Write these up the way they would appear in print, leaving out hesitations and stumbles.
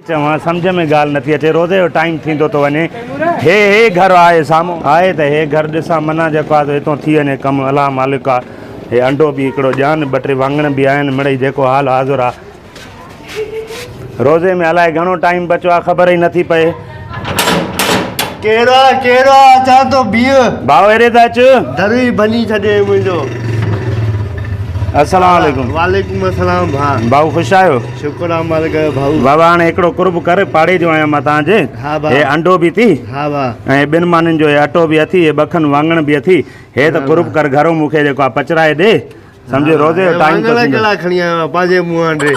चवां सम्झ में ॻाल्हि नथी अचे रोज़े जो टाइम थींदो थो वञे हे घर आहे साम्हूं आहे त हे घर ॾिसां मना जेको आहे हितां थी वञे कमु अलाह मालिक आहे हे अंडो बि हिकिड़ो ॼान ॿ टे वाङण बि आहिनि मिड़ई जेको हाल हाज़ुर आहे रोज़े में अलाए घणो टाइम बचियो आहे ख़बर ई नथी पए केड़ा केड़ा अचां तो बीह भाउ हेरे त अचु दर ई बनी छॾे मुंहिंजो। अस्सलाम वालेकुम। वालेकुम अस्सलाम भाउ ख़ुशि आहियो? शुक्र आहे मालिक जो भाऊ। बाबा हाणे हिकिड़ो कुर्ब करे पाड़े जो आहियां मां तव्हांजे। हा भाउ। हे अंडो बि थी हा भाउ। ऐं ॿिनि माननि जो हे अटो बि अथी हे ॿखनि वाङण बि अथी हे त कुर्ब कर घरो मूंखे जेको आहे पचराए ॾे सम्झे रोज़े जो टाइम कहिड़ा खणी आयो पंहिंजे मुंहांडे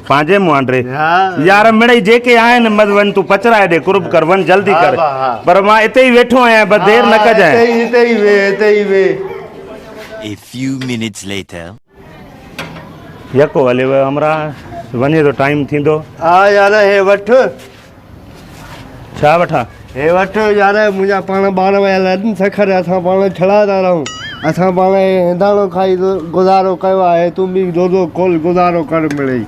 पंहिंजे मुंहांडे हा यार मिड़ई जेके आहिनि मत वञ तूं पचराए ॾे कुर्ब कर वञ जल्दी कर पर मां हिते ई वेठो आहियां बस देरि न कजांइ। हिते ई वे A few minutes later. यको हले वियो हमरा वञे थो टाइम थींदो। हा यार हे वठ छा वठां? हे वठ यार मुंहिंजा पाण ॿार वियल आहिनि सखर असां पाण छड़ा था रहूं असां पाण हिंदाणो खाई गुज़ारो कयो आहे तूं बि रोज़ो खोल गुज़ारो कर मिड़ई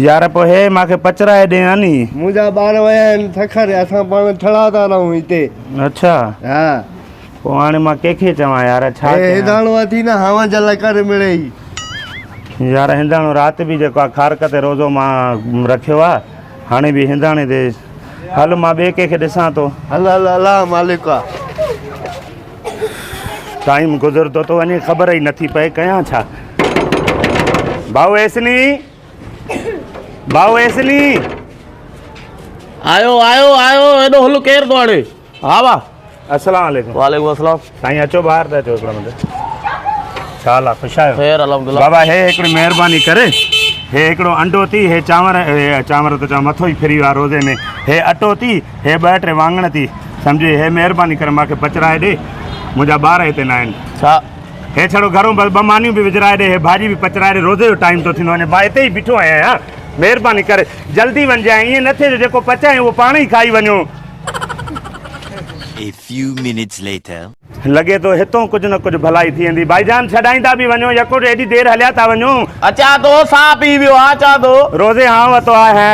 यार पोइ हे मूंखे पचराए ॾे हा नी मुंहिंजा ॿार विया आहिनि सखर असां पाण छड़ा था रहूं हिते। अच्छा हा पोइ हाणे मां कंहिंखे चवां यार छा हिंदाणो अथी न हवा जल कर मिड़ई यार हिंदाणो राति बि जेको आहे खारक ते रोज़ो मां रखियो आहे हाणे बि हिंदाणे ते हल मां ॿिए कंहिंखे ॾिसां थो। हल हल अलाह मालिक आहे टाइम गुज़रंदो थो वञे ख़बर ई नथी पए कयां छा। भाऊ एसनी आयो आयो आयो एॾो हुल केरु थो हाणे? हा वाह अस्सलाम वालेकुम। वालेकुम अस्सलाम। साईं अचो ॿाहिरि त अचो हिकिड़ो मिंट छा हाल आहे ख़ुशि आहियो? ख़ैर अल्हम्दुलिल्लाह। बाबा हे हिकिड़ी महिरबानी करे हे हिकिड़ो अंडो थी हे चांवर त चवां मथो ई फिरी वियो आहे रोज़े में हे अटो थी हे ॿ टे वाङण थी सम्झी हे महिरबानी करे मूंखे पचराए ॾे मुंहिंजा ॿार हिते न आहिनि। छा हे छड़ो घरों बसि ॿ मानियूं बि विझराए ॾे हे भाॼी बि पचराए ॾे रोज़े जो टाइम थो थींदो वञे मां हिते ई बीठो आहियां महिरबानी करे जल्दी वञजांइ ईअं न थिए जेको पचाए उहो पाण ई खाई वञो। A few minutes later. लॻे थो हितां कुझु न कुझु भलाई थी वेंदी भाईजान छॾाईंदा बि वञो यको एॾी देरि हलिया था वञो। अचा थो साह पी वियो अचा थो रोज़े हा वरितो आहे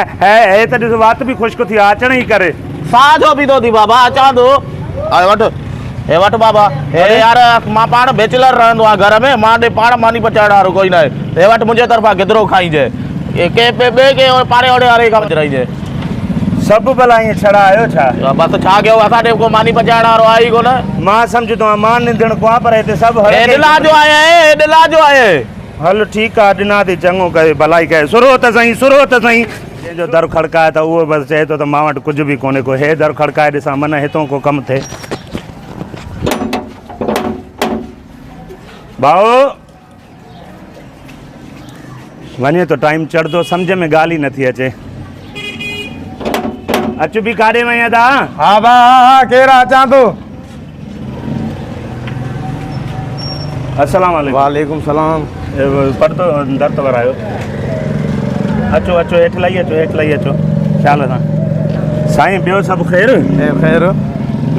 हे त ॾिस वात बि ख़ुश्क थी आहे अचण ई करे साह जो पीतो थी बाबा अचा थो वठ हे वठ बाबा हे यार मां पाण बैचलर रहंदो आहे घर में मां ॾे पाण मानी पचाइण वारो कोई न आहे हे वठ मुंहिंजे तरफ़ां गिदरो खाईंजे के ॿिए के पाड़े ओड़े वारे खां पचराईंजे सभु भला ईअं छड़ा आहियो छा? बसि छा कयो असां ॾे को मानी पचाइण वारो आहे ई कोन। मां सम्झंदो आहियां मां निंदण को आहे पर हिते सभु ॾिला जो आहे हल ठीकु आहे ॾिना थी चङो कयो भलाई कयो सुरो त साईं जंहिंजो दर खड़काए त उहो बसि चए थो त मां वटि कुझु बि कोन्हे को हे दर खड़काए ॾिसां मन हितां को कमु थिए। भाऊ वञे थो टाइम चढ़ंदो सम्झ में ॻाल्हि ई नथी अचे। अचु बि काॾे वई दा? हा भाउ केरु अचां थो? अस्सलाम वालेकुम। वालेकुम सलाम। पर्दो दर त वरायो अचो अचो हेठि लही अचो छा हाल आहे साईं ॿियो सभु ख़ैरु? ख़ैर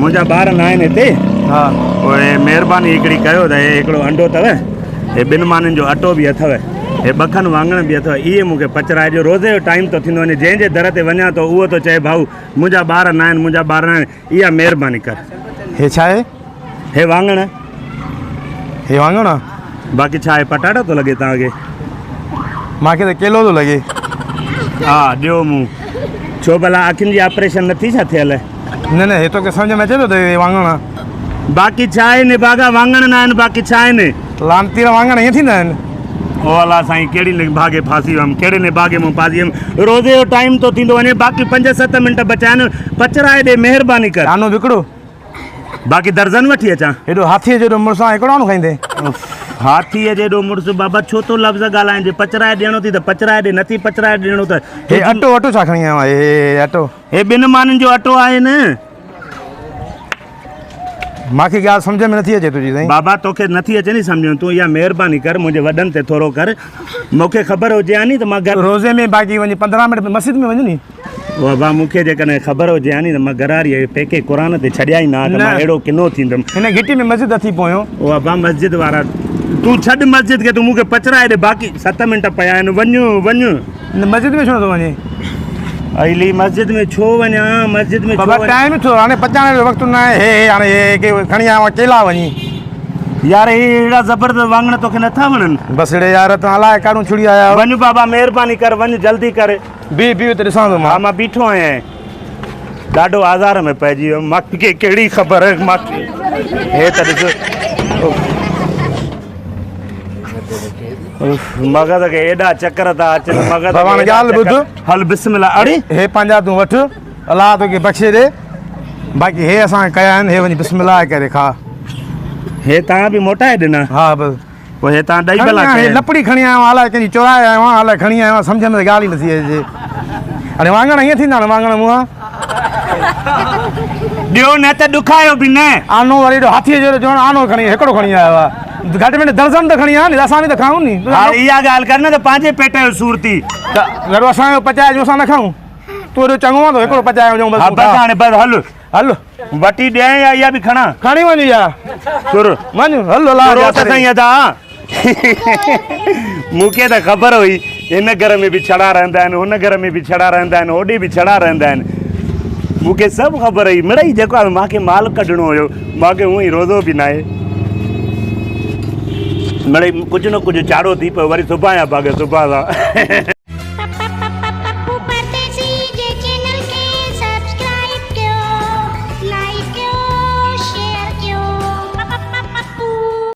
मुंहिंजा ॿार न आहिनि हिते हा उहे महिरबानी हिकिड़ी कयो त हे हिकिड़ो अंडो अथव हे ॿिनि माननि जो अटो बि अथव हे ॿखनि वाङण बि अथव इहे मूंखे पचराए ॾियो रोज़े जो टाइम थो थींदो वञे जंहिंजे दर ते वञा थो उहो थो चए भाऊ मुंहिंजा ॿार न आहिनि इहा महिरबानी कर। हे छा आहे? हे वाङण हे वाङण बाक़ी छा आहे पटाटो थो लॻे तव्हांखे? मूंखे त केलो थो लॻे। हा ॾियो मूं छो भला अखियुनि जी ऑपरेशन नथी छा थियल? न हे तोखे सम्झ में अचे थो त हे वाङण बाक़ी छा आहिनि बागा वाङण न आहिनि बाक़ी छा आहिनि? लानती वाङण ईअं थींदा आहिनि? ओ अला साईं कहिड़ी भागे फासी वियुमि कहिड़े ने भागे मां फासी वियुमि रोज़े जो टाइम थो थींदो वञे बाक़ी 5-7 मिंट बचा आहिनि पचराए ॾे महिरबानी कर। आनो विकिड़ो बाक़ी दर्जन वठी अचां? हेॾो हाथीअ जहिड़ो मुड़ुसु हिकिड़ो आनो खाईंदे हाथीअ जहिड़ो मुड़ुसु बाबा छो थो लफ़्ज़ ॻाल्हाइजे पचराए ॾियणो थी त पचराए ॾे नथी पचराए ॾियणो त हे अटो छा खणी आयो आहे? हे अटो हे ॿिनि माननि जो अटो आहे न मूंखे ॻाल्हि सम्झ में नथी अचे तुंहिंजी साईं। बाबा तोखे नथी अचे नी सम्झो तूं इहा महिरबानी कर मुंहिंजे वॾनि ते थोरो कर मूंखे ख़बर हुजे हा नी त मां घर रोज़े में बाक़ी वञी 15 मिंट मस्जिद में वञू नी बाबा मूंखे जेकॾहिं ख़बर हुजे हा नी त मां घरारी पेके क़ुर ते छॾिया ई न त मां अहिड़ो किनो थींदुमि। हिन घिटी में मस्जिद अथी पोयो बाबा मस्जिद वारा तूं छॾ मस्जिद खे तूं मूंखे पचराए ॾे बाक़ी 7 मिंट पिया आहिनि वञ मस्जिद में छो नथो वञे? अली मस्जिद में छो वञा मस्जिद में छो बाबा वञा? टाइम थियो हाणे पचाइण जो वक़्तु न आहे हे हाणे हे के खणी आयो आहियां केला वञी यार हे एड़ा जबरदस्त वांगण तोखे नथा वणन? बसि हेॾे यार तव्हां अलाए काॾूं छुड़ी आया आहियो वञ बाबा महिरबानी कर वञ जल्दी कर। बी हुते ॾिसां थो हा मां मां बीठो आहियां ॾाढो आज़ार में पइजी वियो मूंखे कहिड़ी ख़बर मूंखे हे त ॾिस मगज़ खे एॾा चकर था अचनि मगज़ भॻवान खे एॾा ॻाल्हि ॿुध। चकर- हल बिस्मिल्लाह अड़े हे पंहिंजा तूं वठि अलाह तोखे बख़्शे ॾे बाक़ी हे असां कया आहिनि हे वञी बिस्मिल्लाह करे खा हे तव्हां बि मोटाए ॾिना हा बसि पोइ हे तव्हां ॾही भला हे कया? लपड़ी खणी आयो आहियां अलाए कंहिंजी चोराए आयो आहियां अलाए खणी आयो आहियां सम्झ में ॻाल्हि ई नथी अचे हाणे वाङण ईअं थींदा न वाङण मुंहुं ॾियो न त ॾुखायो बि न। आनो वरी हेॾो हाथीअ जहिड़ो चवण आनो खणी हिकिड़ो खणी आयो आहे घटि में घटि दर्जन त खणी आया नी असां बि त खाऊं नी हा इहा ॻाल्हि कर न त पंहिंजे पेट जो सूर थी। त घरो असांजो पचाए जो असां न खाऊं तूं हेॾो चङो आहे त हिकिड़ो पचाए वञूं हा बसि हाणे बसि हल हल वठी ॾियां या इहा बि खणा खणी वञ या तुर वञ हल अलाह तुरो जा त करे। साईं अदा मूंखे त ख़बर हुई हिन घर में बि छड़ा रहंदा आहिनि हुन घर में बि छड़ा रहंदा आहिनि होॾे बि छड़ा रहंदा आहिनि मूंखे सभु ख़बर हुई मिड़ई जेको आहे मूंखे माल कढणो हुयो मूंखे हूअं ई रोज़ो बि न आहे मिड़ई कुझु न कुझु चाढ़ो थी पियो वरी सुभाणे भाॻ सुभाणे